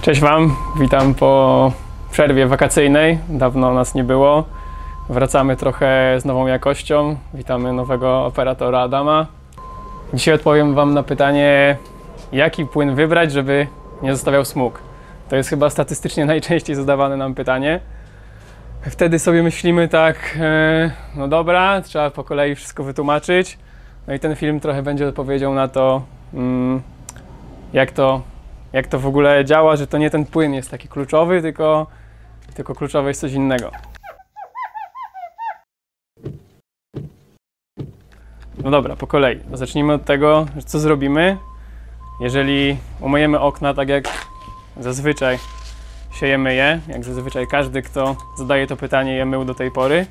Cześć Wam, witam po przerwie wakacyjnej, dawno nas nie było. Wracamy trochę z nową jakością, witamy nowego operatora Adama. Dzisiaj odpowiem Wam na pytanie, jaki płyn wybrać, żeby nie zostawiał smug. To jest chyba statystycznie najczęściej zadawane nam pytanie. Wtedy sobie myślimy tak, no dobra, trzeba po kolei wszystko wytłumaczyć. No i ten film trochę będzie odpowiedzią na to, jak to w ogóle działa, że to nie ten płyn jest taki kluczowy, tylko kluczowe jest coś innego. No dobra, po kolei. Zacznijmy od tego, że co zrobimy, jeżeli umyjemy okna tak jak zazwyczaj się je myje, jak zazwyczaj każdy, kto zadaje to pytanie, je mył do tej pory.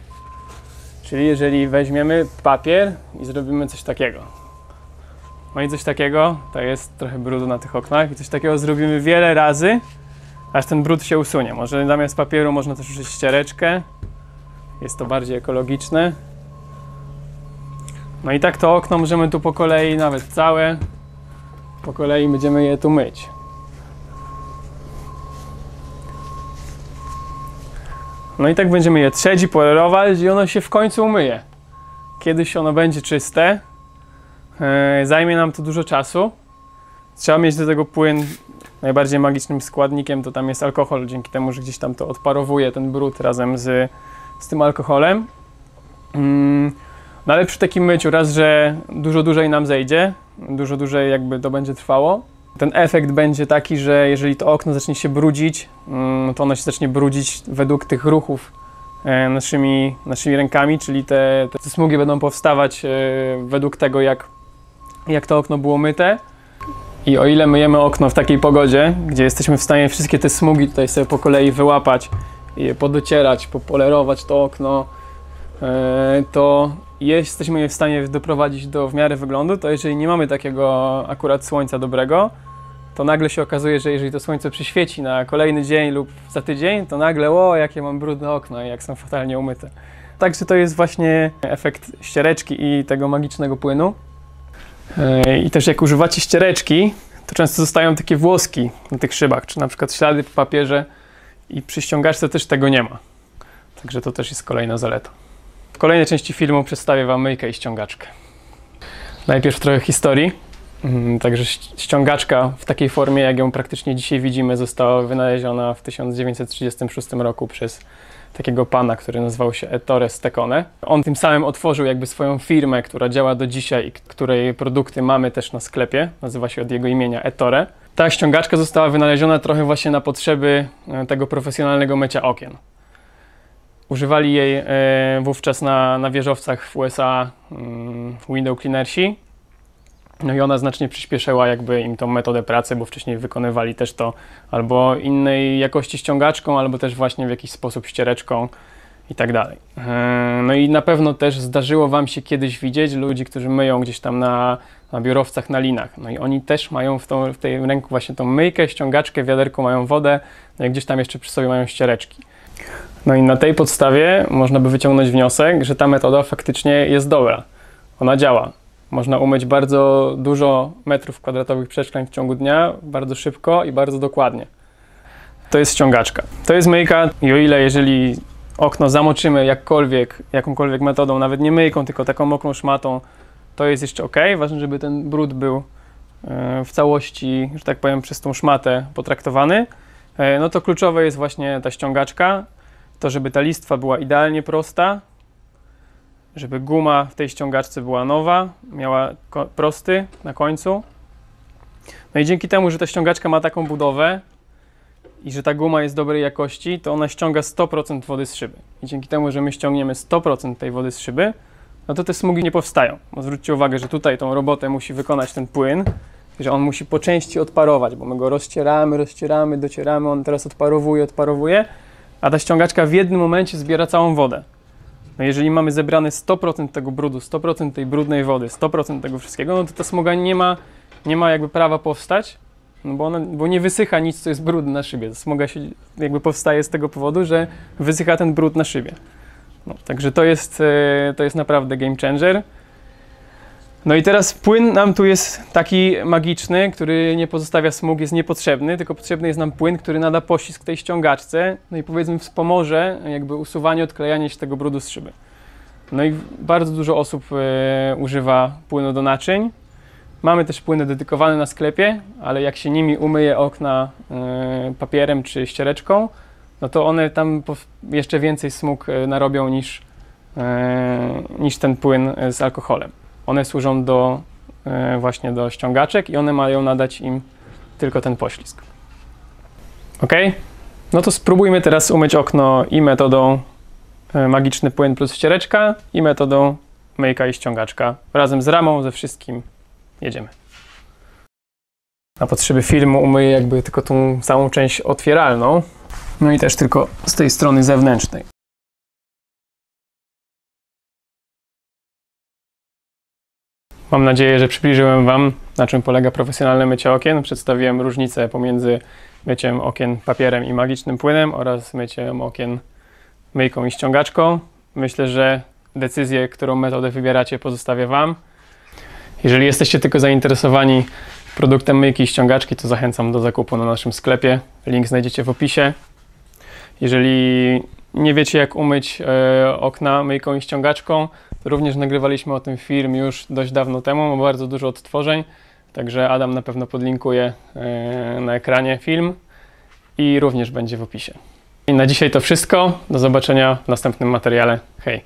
Czyli jeżeli weźmiemy papier i zrobimy coś takiego. No i coś takiego, to jest trochę brudu na tych oknach i coś takiego zrobimy wiele razy, aż ten brud się usunie. Może zamiast papieru można też użyć ściereczkę. Jest to bardziej ekologiczne. No i tak to okno możemy tu po kolei, nawet całe, po kolei będziemy je tu myć. No i tak będziemy je trzeć i polerować i ono się w końcu umyje. Kiedyś ono będzie czyste. Zajmie nam to dużo czasu. Trzeba mieć do tego płyn. Najbardziej magicznym składnikiem to tam jest alkohol, dzięki temu, że gdzieś tam to odparowuje ten brud razem z tym alkoholem. No ale przy takim myciu raz, że dużo dłużej nam zejdzie, dużo dłużej jakby to będzie trwało. Ten efekt będzie taki, że jeżeli to okno zacznie się brudzić, to ono się zacznie brudzić według tych ruchów naszymi rękami, czyli te smugi będą powstawać według tego, jak to okno było myte. I o ile myjemy okno w takiej pogodzie, gdzie jesteśmy w stanie wszystkie te smugi tutaj sobie po kolei wyłapać, i je podocierać, popolerować to okno, to jesteśmy je w stanie doprowadzić do w miarę wyglądu, to jeżeli nie mamy takiego akurat słońca dobrego, to nagle się okazuje, że jeżeli to słońce przyświeci na kolejny dzień lub za tydzień, to nagle, o, jakie mam brudne okna i jak są fatalnie umyte. Także to jest właśnie efekt ściereczki i tego magicznego płynu. I też jak używacie ściereczki, to często zostają takie włoski na tych szybach, czy na przykład ślady po papierze i przy ściągaczce też tego nie ma. Także to też jest kolejna zaleta. W kolejnej części filmu przedstawię Wam myjkę i ściągaczkę. Najpierw trochę historii. Także ściągaczka w takiej formie, jak ją praktycznie dzisiaj widzimy, została wynaleziona w 1936 roku przez takiego pana, który nazywał się Ettore Stekone. On tym samym otworzył jakby swoją firmę, która działa do dzisiaj i której produkty mamy też na sklepie. Nazywa się od jego imienia Ettore. Ta ściągaczka została wynaleziona trochę właśnie na potrzeby tego profesjonalnego mycia okien. Używali jej wówczas na wieżowcach w USA window cleanersi. No i ona znacznie przyspieszyła jakby im tą metodę pracy, bo wcześniej wykonywali też to albo innej jakości ściągaczką, albo też właśnie w jakiś sposób ściereczką i tak dalej. No i na pewno też zdarzyło Wam się kiedyś widzieć ludzi, którzy myją gdzieś tam na biurowcach, na linach. No i oni też mają w tej ręku właśnie tą myjkę, ściągaczkę, wiaderko, mają wodę, no i gdzieś tam jeszcze przy sobie mają ściereczki. No i na tej podstawie można by wyciągnąć wniosek, że ta metoda faktycznie jest dobra. Ona działa. Można umyć bardzo dużo metrów kwadratowych przeszkleń w ciągu dnia, bardzo szybko i bardzo dokładnie. To jest ściągaczka. To jest myjka i o ile jeżeli okno zamoczymy jakąkolwiek metodą, nawet nie myjką, tylko taką mokrą szmatą, to jest jeszcze ok. Ważne, żeby ten brud był w całości, że tak powiem, przez tą szmatę potraktowany. No to kluczowe jest właśnie ta ściągaczka, to żeby ta listwa była idealnie prosta, żeby guma w tej ściągaczce była nowa, miała prosty na końcu. No i dzięki temu, że ta ściągaczka ma taką budowę i że ta guma jest dobrej jakości, to ona ściąga 100% wody z szyby. I dzięki temu, że my ściągniemy 100% tej wody z szyby, no to te smugi nie powstają. Bo zwróćcie uwagę, że tutaj tą robotę musi wykonać ten płyn, że on musi po części odparować, bo my go rozcieramy, docieramy, on teraz odparowuje, a ta ściągaczka w jednym momencie zbiera całą wodę. No jeżeli mamy zebrane 100% tego brudu, 100% tej brudnej wody, 100% tego wszystkiego, no to ta smuga nie ma jakby prawa powstać, no bo nie wysycha nic, co jest brudne na szybie. Ta smuga się jakby powstaje z tego powodu, że wysycha ten brud na szybie. No, także to jest naprawdę game changer. No i teraz płyn nam tu jest taki magiczny, który nie pozostawia smug, jest niepotrzebny, tylko potrzebny jest nam płyn, który nada poślizg tej ściągaczce, no i powiedzmy wspomoże jakby usuwanie, odklejanie się tego brudu z szyby. No i bardzo dużo osób używa płynu do naczyń. Mamy też płyny dedykowane na sklepie, ale jak się nimi umyje okna papierem czy ściereczką, no to one tam jeszcze więcej smug narobią niż ten płyn z alkoholem. One służą właśnie do ściągaczek i one mają nadać im tylko ten poślizg. Ok? No to spróbujmy teraz umyć okno i metodą magiczny płyn plus ściereczka i metodą myjka i ściągaczka. Razem z ramą, ze wszystkim jedziemy. Na potrzeby filmu umyję jakby tylko tą całą część otwieralną. No i też tylko z tej strony zewnętrznej. Mam nadzieję, że przybliżyłem Wam, na czym polega profesjonalne mycie okien. Przedstawiłem różnicę pomiędzy myciem okien papierem i magicznym płynem oraz myciem okien myjką i ściągaczką. Myślę, że decyzję, którą metodę wybieracie, pozostawię Wam. Jeżeli jesteście tylko zainteresowani produktem myjki i ściągaczki, to zachęcam do zakupu na naszym sklepie. Link znajdziecie w opisie. Jeżeli nie wiecie, jak umyć okna myjką i ściągaczką, to również nagrywaliśmy o tym film już dość dawno temu, ma bardzo dużo odtworzeń, także Adam na pewno podlinkuje na ekranie film i również będzie w opisie. I na dzisiaj to wszystko. Do zobaczenia w następnym materiale. Hej!